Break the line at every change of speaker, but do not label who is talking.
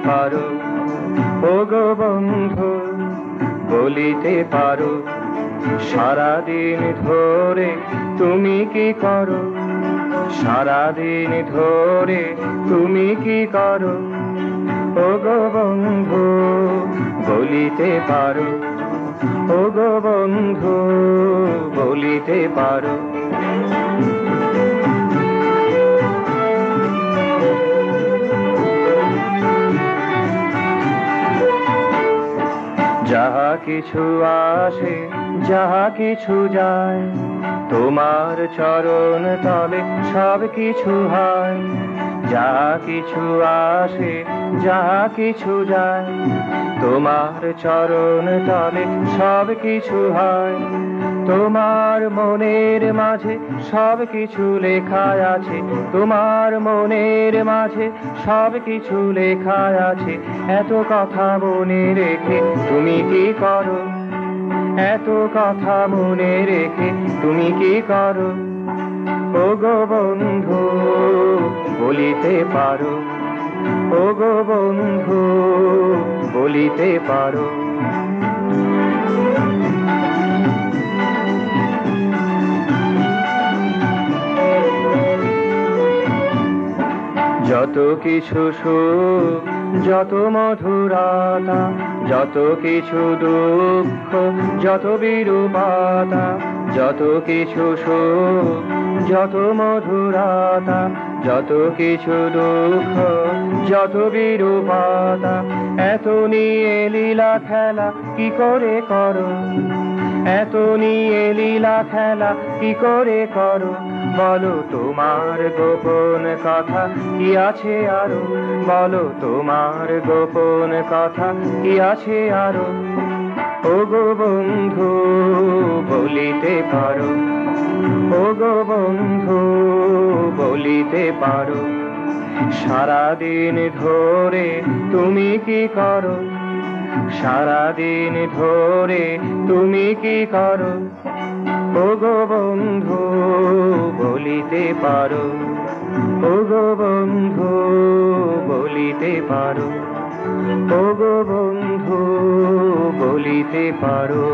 পারো, ওগো বন্ধু বলিতে পারো, সারাদিন ধরে তুমি কি করো, সারাদিন ধরে তুমি কি করো, ওগো বন্ধু বলিতে পারো, ওগো বন্ধু বলিতে পারো। যাহা কিছু আসে যাহা কিছু যায়, তোমার চরণ তলে সব কিছু হয়। যাহা কিছু আসে যাহা কিছু যায়, তোমার চরণ তলে সব কিছু হয়। তোমার মনের মাঝে সব কিছু লেখা আছে, তোমার মনের মাঝে সব কিছু লেখা আছে। এত কথা মনে রেখে তুমি কি করো, এত কথা মনে রেখে তুমি কি করো, ওগো বন্ধু বলিতে পারো, ওগো বন্ধু বলিতে পারো। যত কিছু সুখ যত মধুরতা, যত কিছু দুঃখ যত বিরূপতা, যত কিছু সুখ যত মধুরতা, যত কিছু দুঃখ যত বিরূপতা। এত নিয়ে লীলা খেলা কি করে করো, এত নিয়ে লীলা খেলা কি করে করো, বলো তোমার গোপন কথা কি আছে আরো, বলো তোমার গোপন কথা কি আছে আরো, ওগো বন্ধু বলিতে পারো, ওগো বন্ধু বলিতে পারো। সারাদিন ধরে তুমি কি করো, সারাদিন ধরে তুমি কি করো, ওগো বন্ধু বলিতে পারো, ওগো বন্ধু বলিতে পারো, ওগো বন্ধু বলিতে পারো।